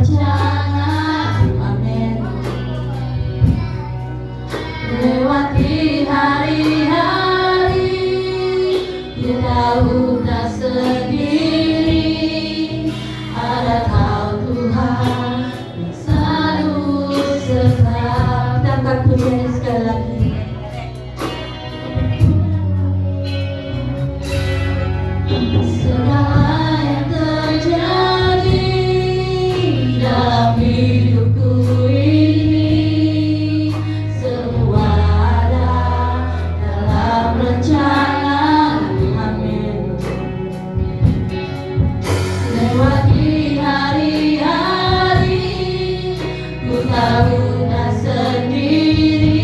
percaya, amin. Lewati hari-hari kita udah sendiri, ada Kau Tuhan yang selalu serta. Angkat pujian sekali lagi. Segala yang terjadi dalam hidupku ini, semua ada dalam rencana, amin. Lewati hari-hari ku tahu tak sendiri,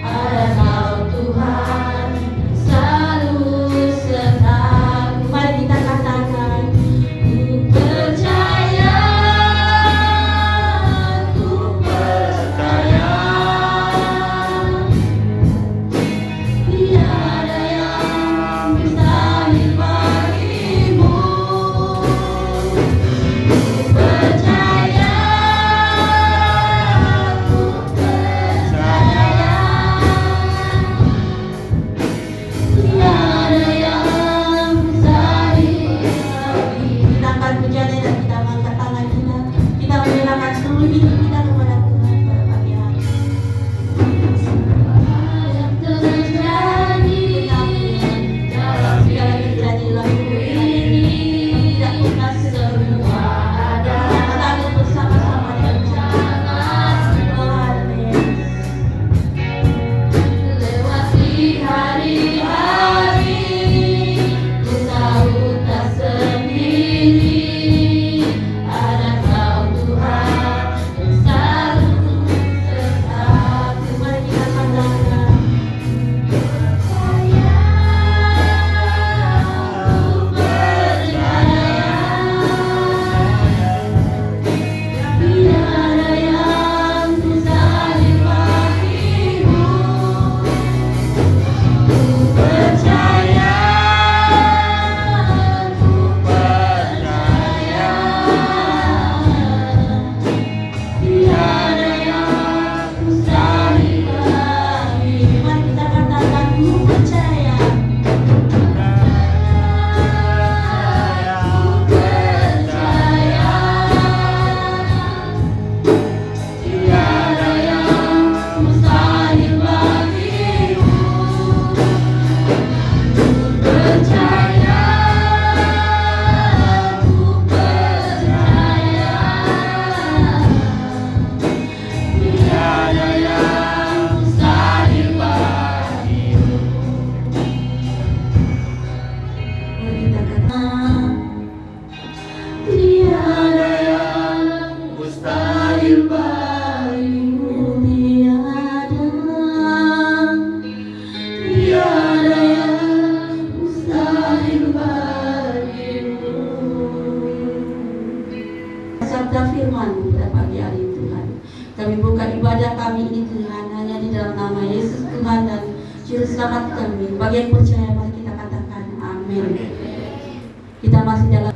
ada Kau Tuhan yang selalu sertaku. Mari kita katakan, ku percaya, ku percaya, tiada yang mustahil bagimu. Ku percaya, ku percaya, tiada yang mustahil bagi. Kita akan menjadi dan kita angkat tangan kita. Kita menyerahkan seluruh hidup kita kepada Tuhan pada pagi hari. Segala yang terjadi dalam segala kejadianku ini, tidak pernah semua ada. Kita bersama-sama dengan jangan Tuhan. Lewati hari-hari ku tahu tak sendiri, ada Kau Tuhan yang selalu sertaku. Mari kita katakan, percaya, ku percaya, tiada yang mustahil bagimu. Ku percaya, ku percaya, tiada yang mustahil bagimu. Mari kita katakan, ku percaya, ku percaya, tiada yang mustahil bagimu. Ku percaya, ku percaya, tiada yang mustahil bagimu. Mari kita katakan, tiada yang mustahil bagimu. Tiada yang mustahil bagimu. Sabda firman-Mu pada pagi hari Tuhan, kami buka ibadah kami ini Tuhan hanya di dalam nama Yesus Tuhan dan Juru Selamat kami. Bagi yang percaya mari kita katakan amin. Kita masih dalam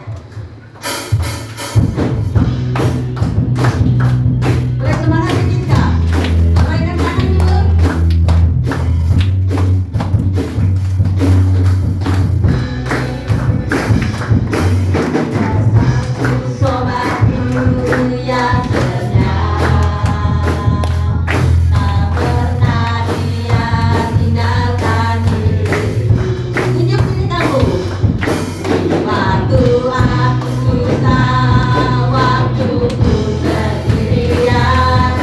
boleh semangat kita. Lambaikan tangan dulu. Sobatku yang setia, tak pernah dia tinggalkan diriku. Tunjuk diri kamu. Waktu aku susah, waktu ku sendirian,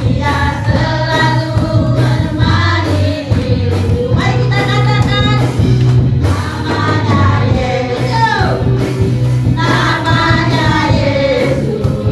Dia selalu menemani diriku. Mari kita katakan, namanya Yesus, namanya Yesus.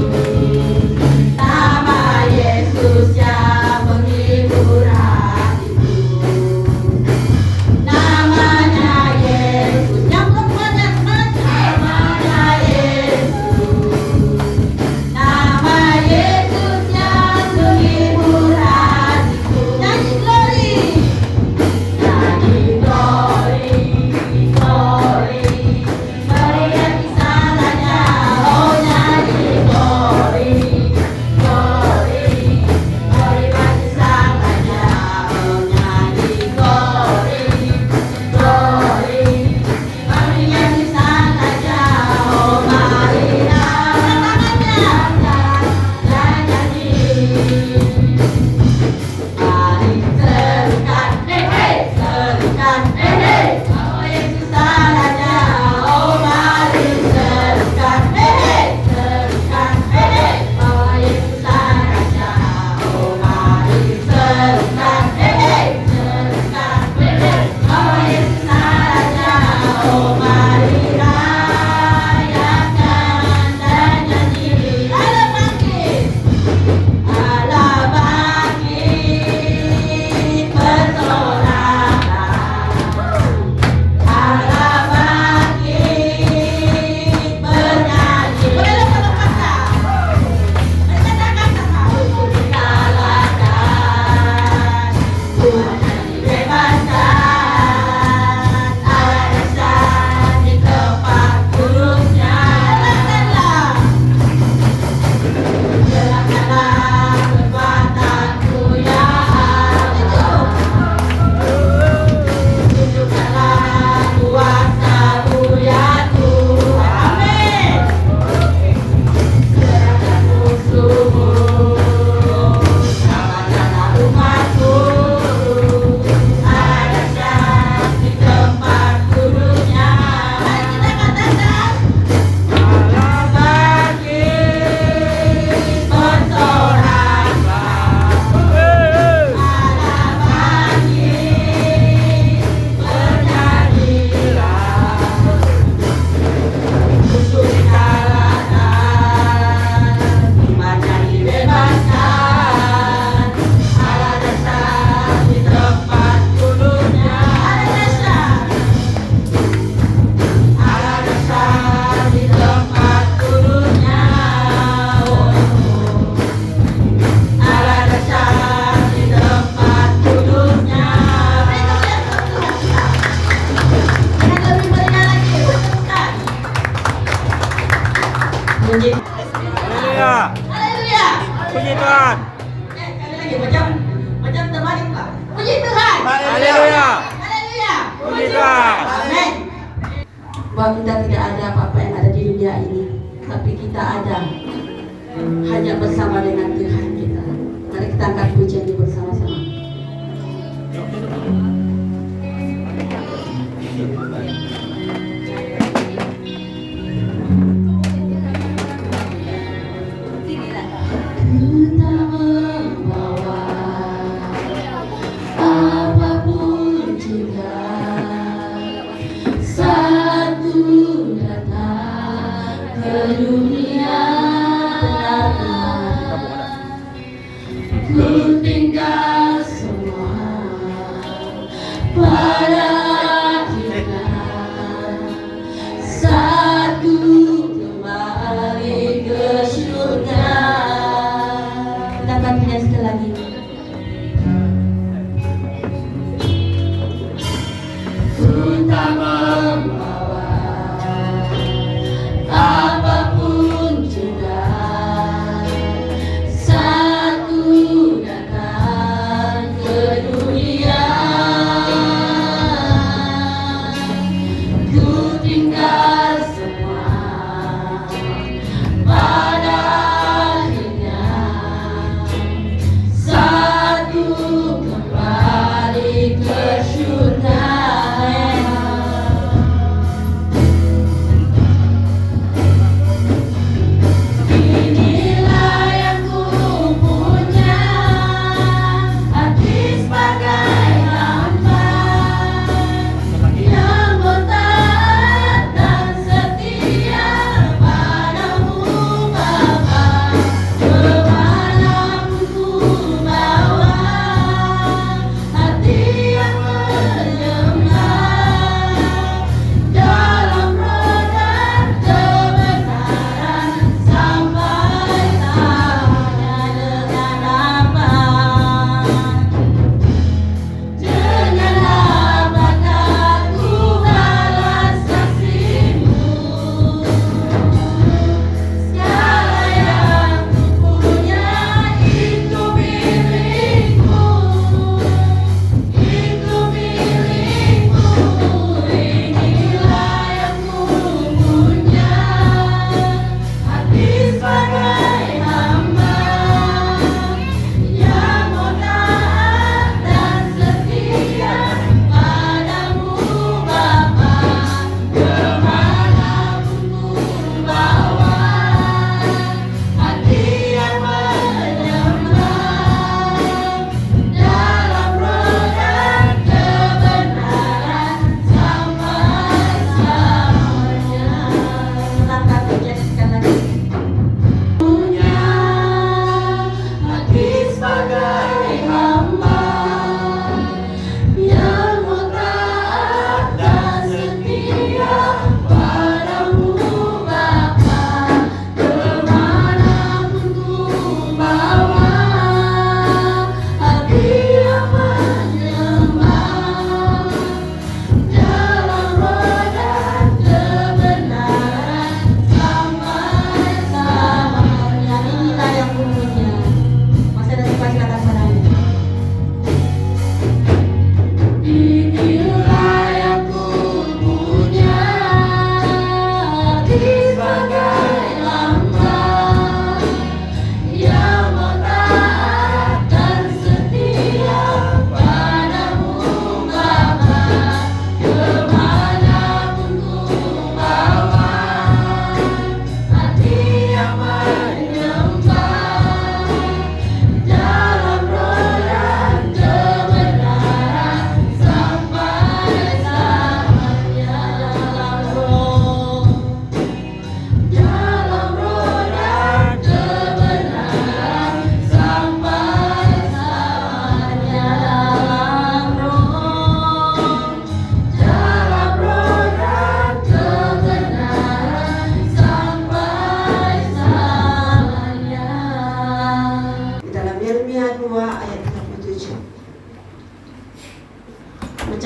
Haleluya. Haleluya. Puji Tuhan. Sekali lagi macam terbalik Pak. Puji Tuhan. Haleluya. Haleluya. Puji Tuhan. Amin. Bahwa kita tidak ada apa-apa yang ada di dunia ini, tapi kita ada hanya bersama dengan Tuhan kita. Mari kita angkat pujian ini bersama-sama. Ku tinggal semua pada kita saat ku kembali ke surga. Kita akan pindah sekali lagi. Ku tak membawa apapun juga.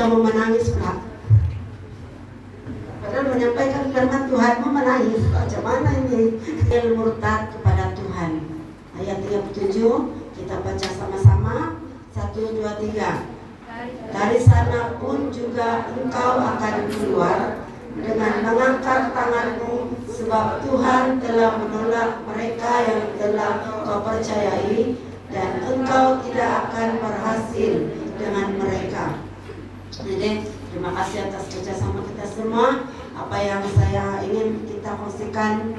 macam mau menangis Pak. Padahal menyampaikan firman Tuhan mau menangis. Macam mana ini? Yang murtad kepada Tuhan. kita baca sama-sama. 1, 2, 3. Dari sana pun juga engkau akan keluar dengan mengangkat tanganmu, sebab Tuhan telah menolak mereka yang telah kau percayai, dan engkau tidak akan berhasil dengan mereka. Jadi terima kasih atas kerjasama kita semua. Apa yang saya ingin kita kongsikan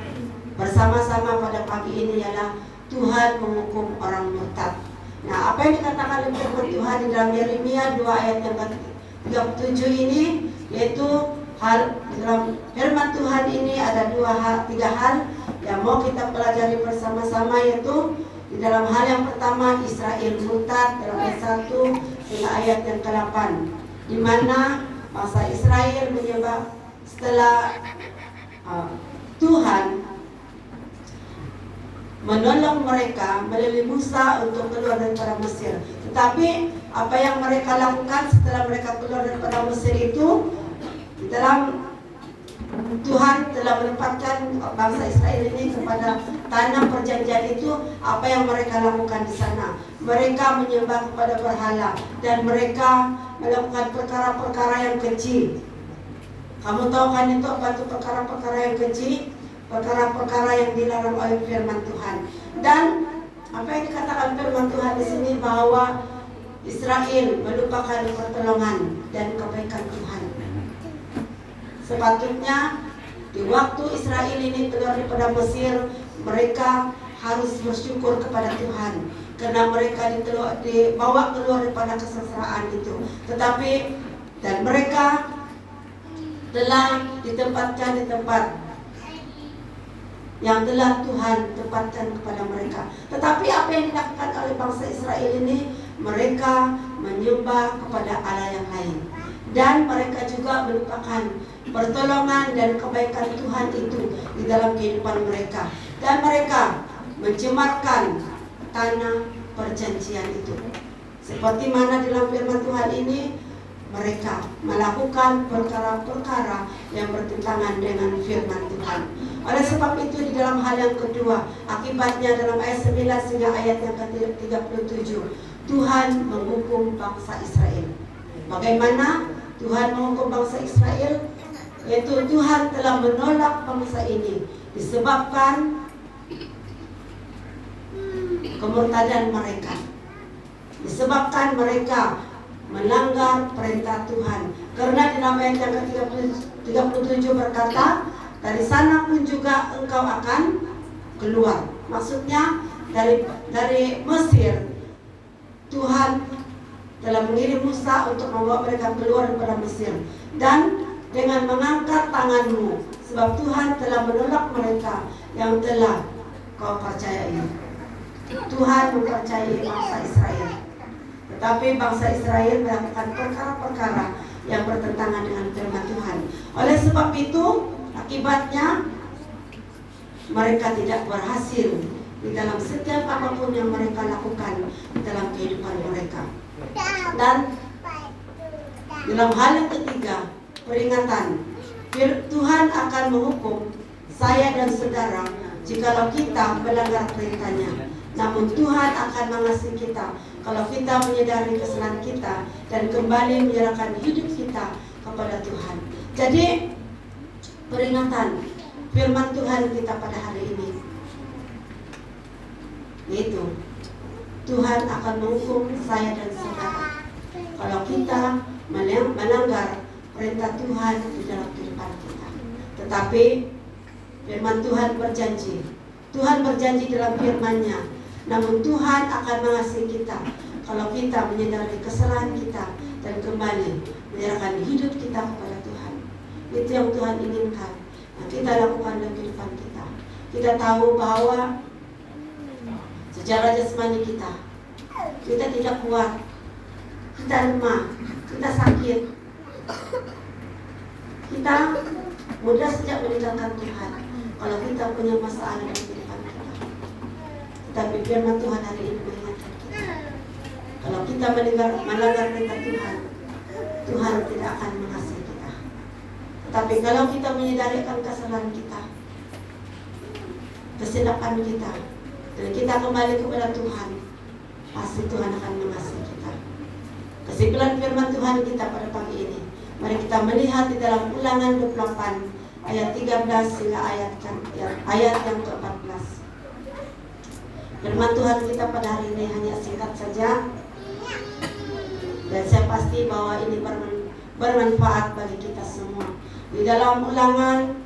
bersama-sama pada pagi ini ialah Tuhan menghukum orang murtad. Nah, apa yang dikatakan oleh firman Tuhan di dalam Yeremia 2 ayat yang ke-37 ini, yaitu hal dalam firman Tuhan ini ada 3 hal yang mau kita pelajari bersama-sama, yaitu di dalam hal yang pertama Israel murtad dalam ayat 1 hingga ayat yang ke-8, di mana bangsa Israel menyembah setelah Tuhan menolong mereka melalui Musa untuk keluar daripada Mesir. Tetapi apa yang mereka lakukan setelah mereka keluar daripada Mesir itu, di dalam Tuhan telah menempatkan bangsa Israel ini kepada tanah perjanjian itu. Apa yang mereka lakukan di sana? Mereka menyembah kepada berhala dan mereka melakukan perkara-perkara yang kecil. Kamu tahu kan itu apa itu perkara-perkara yang kecil? Perkara-perkara yang dilarang oleh firman Tuhan. Dan apa yang dikatakan firman Tuhan di sini, bahwa Israel melupakan pertolongan dan kebaikan Tuhan. Sepatutnya di waktu Israel ini keluar daripada Mesir, mereka harus bersyukur kepada Tuhan karena mereka dibawa keluar daripada kesengsaraan itu. Tetapi dan mereka telah ditempatkan di tempat yang telah Tuhan tempatkan kepada mereka. Tetapi apa yang dilakukan oleh bangsa Israel ini, mereka menyembah kepada Allah yang lain, dan mereka juga melupakan pertolongan dan kebaikan Tuhan itu di dalam kehidupan mereka, dan mereka mencemarkan tanah perjanjian itu. Seperti mana dalam firman Tuhan ini, mereka melakukan perkara-perkara yang bertentangan dengan firman Tuhan. Oleh sebab itu di dalam hal yang kedua, akibatnya dalam ayat 9 hingga ayat yang ke-37, Tuhan menghukum bangsa Israel. Bagaimana Tuhan menghukum bangsa Israel? Yaitu Tuhan telah menolak bangsa ini disebabkan kemurtadan mereka, disebabkan mereka melanggar perintah Tuhan. Karena di dalam ayat yang ke-37 berkata, dari sana pun juga engkau akan keluar. Maksudnya dari Mesir, Tuhan telah mengirim Musa untuk membawa mereka keluar daripada Mesir. Dan dengan mengangkat tanganmu, sebab Tuhan telah menolak mereka yang telah kau percayai. Tuhan mempercayai bangsa Israel, tetapi bangsa Israel melakukan perkara-perkara yang bertentangan dengan firman Tuhan. Oleh sebab itu, akibatnya mereka tidak berhasil di dalam setiap apapun yang mereka lakukan di dalam kehidupan mereka. Dan dalam hal yang ketiga, peringatan, Tuhan akan menghukum saya dan saudara jikalau kita melanggar perintahnya. Namun Tuhan akan mengasihi kita kalau kita menyadari kesalahan kita dan kembali menyerahkan hidup kita kepada Tuhan. Jadi peringatan firman Tuhan kita pada hari ini, yaitu Tuhan akan menghukum saya dan saudara kalau kita melanggar perintah Tuhan di dalam kehidupan kita. Tetapi firman Tuhan berjanji, Tuhan berjanji dalam firman-Nya, namun Tuhan akan mengasihi kita kalau kita menyadari kesalahan kita dan kembali menyerahkan hidup kita kepada Tuhan. Itu yang Tuhan inginkan yang kita lakukan dalam kehidupan kita. Kita tahu bahwa secara jasmani kita tidak kuat, kita lemah, kita sakit, kita mudah sejak meninggalkan Tuhan kalau kita punya masalah dalam kehidupan kita. Tetapi firman Tuhan hari ini mengingatkan kita, kalau kita melanggar perintah Tuhan, Tuhan tidak akan mengasihi kita. Tetapi kalau kita menyadari akan kesalahan kita, kesilapan kita, Dan kita kembali kepada Tuhan, pasti Tuhan akan mengasihi kita. Kesimpulan firman Tuhan kita pada pagi ini, mari kita melihat di dalam Ulangan 28 ayat 13 hingga ayat yang ke-14. Firman Tuhan kita pada hari ini hanya singkat saja, dan saya pasti bahwa ini bermanfaat bagi kita semua. Di dalam Ulangan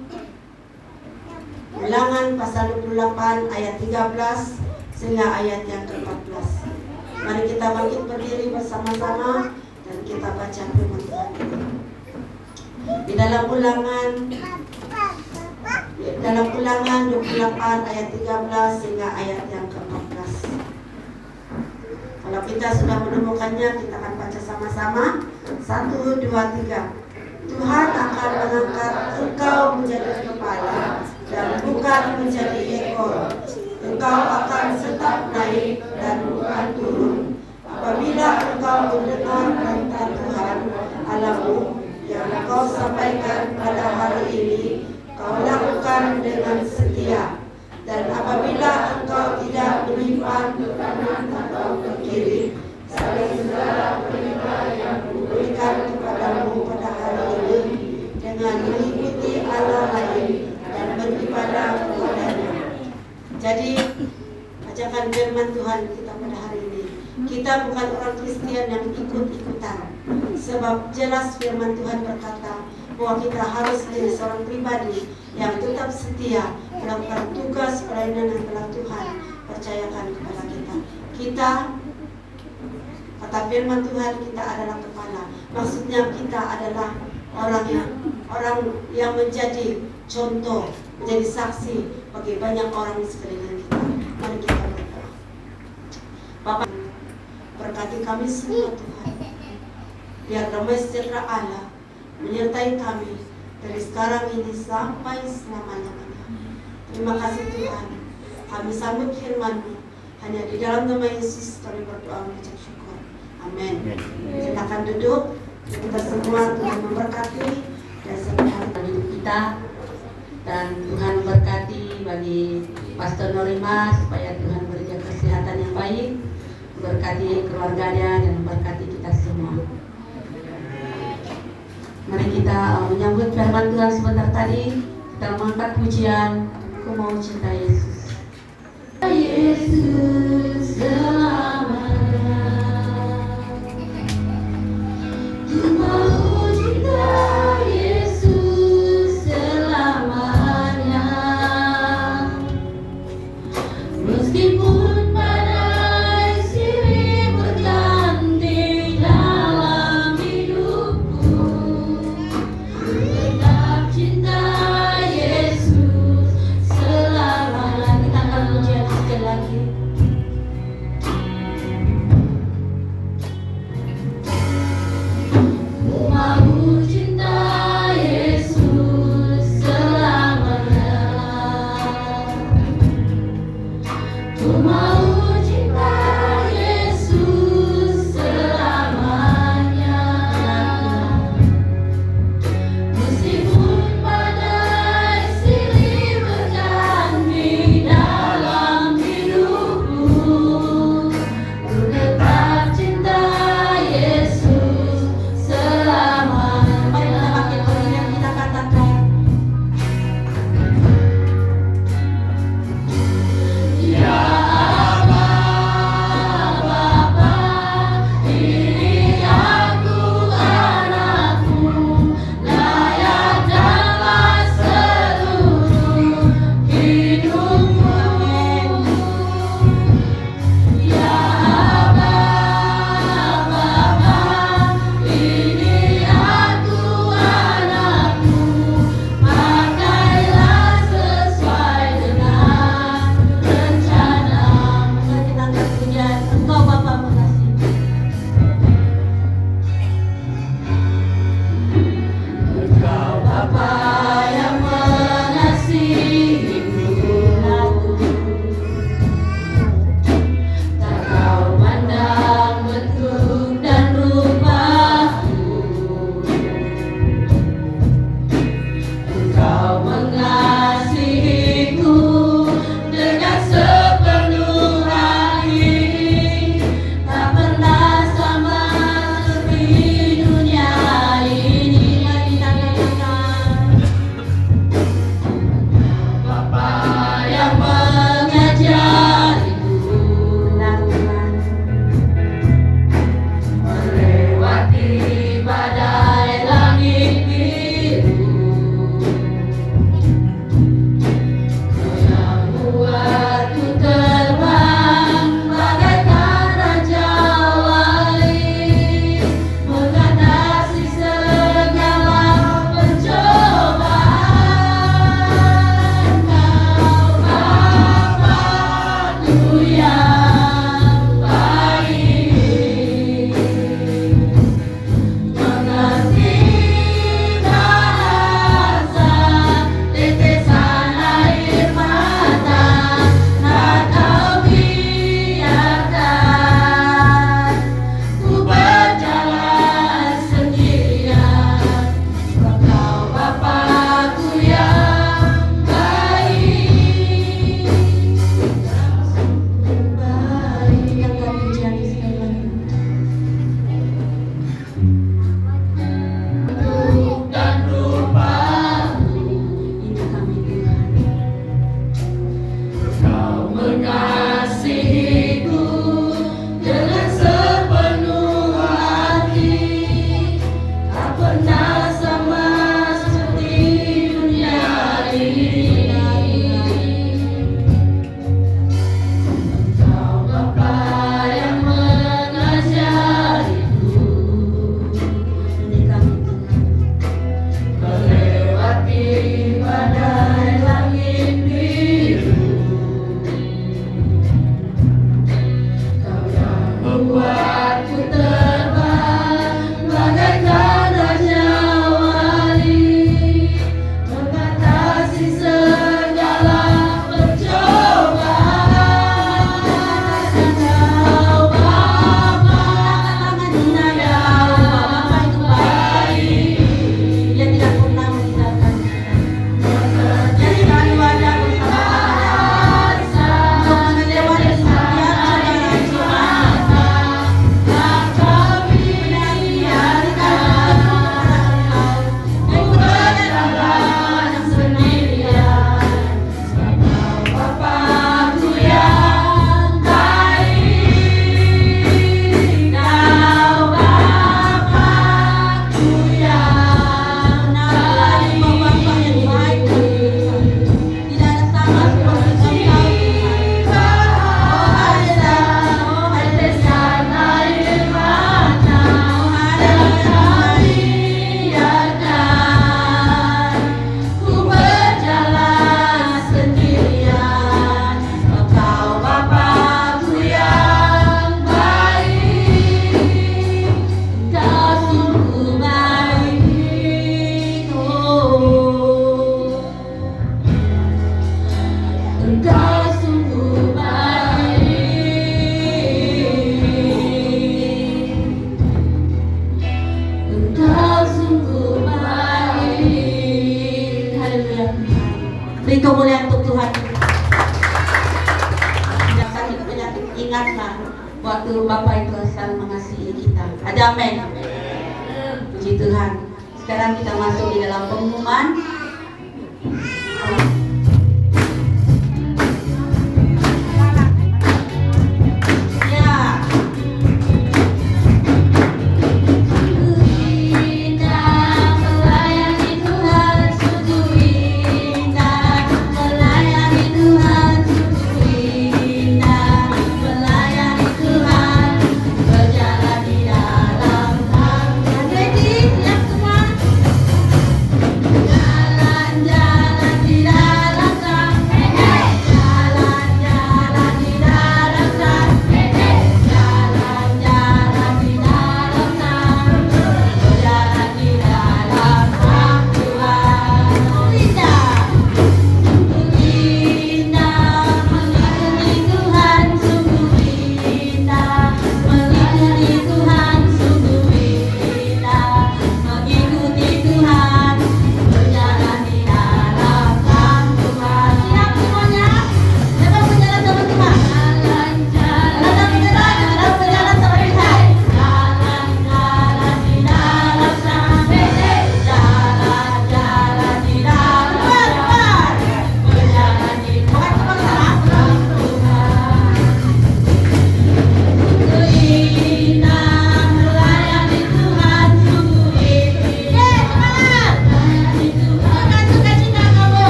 pasal 28 ayat 13 sehingga ayat yang ke-14. Mari kita bangkit berdiri bersama-sama dan kita baca firman Tuhan. Di dalam Ulangan 28 ayat 13 sehingga ayat yang ke-14. Kalau kita sudah menemukannya, kita akan baca sama-sama. 1, 2, 3. Tuhan akan mengangkat engkau menjadi kepala dan bukan menjadi ekor. Engkau akan tetap naik dan bukan turun. Apabila engkau mendengar perintah Tuhan Allahmu yang engkau sampaikan pada hari ini, kau lakukan dengan setia. Dan apabila engkau tidak menyimpan ke kanan atau ke kiri segala perintah yang kuberikan kepadamu pada hari ini, dengan mengikuti Allah lain dan beribadah kepadanya. Jadi, ajakan firman Tuhan kita pada hari ini, kita bukan orang Kristen yang ikut-ikutan. Sebab jelas firman Tuhan berkata bahwa kita harus menjadi seorang pribadi yang tetap setia melakukan tugas pelayanan yang telah Tuhan percayakan kepada kita. Kita, kata firman Tuhan, kita adalah kepala. Maksudnya kita adalah orang yang menjadi contoh, menjadi saksi bagi banyak orang di sekeliling kita. Mari kita berdoa. Bapak, berkati kami semua Tuhan. Biar damai sejahtera Allah menyertai kami dari sekarang ini sampai selama-lamanya. Terima kasih Tuhan. Kami sambut firman-Mu. Hanya di dalam nama Yesus kami berdoa mengucap syukur. Amin. Silakan duduk. Kita semua Tuhan memberkati dan sehat hidup kita. Dan Tuhan berkati bagi Pastor Norima supaya Tuhan berikan kesehatan yang baik, berkati keluarganya dan berkati kita semua. Mari kita menyambut firman Tuhan sebentar tadi. Kita mengangkat pujian, Ku Mau Cinta Yesus. Yesus selamanya, Ku mau cinta Yesus selamanya. Meskipun badai silih berganti dalam hidupku, tetap cinta Yesus selamanya. Kita akan pujian sekali lagi. Ku mau cinta Yesus selamanya. Ku mau cinta Yesus selamanya. Meskipun badai silih berganti dalam hidupku, ku tetap cinta Yesus selamanya. Mari kita pakai panggilan kita katakan, Ya ingatlah waktu Bapak itu selalu mengasihi kita. Ada amin. Puji Tuhan. Sekarang kita masuk di dalam pengumuman.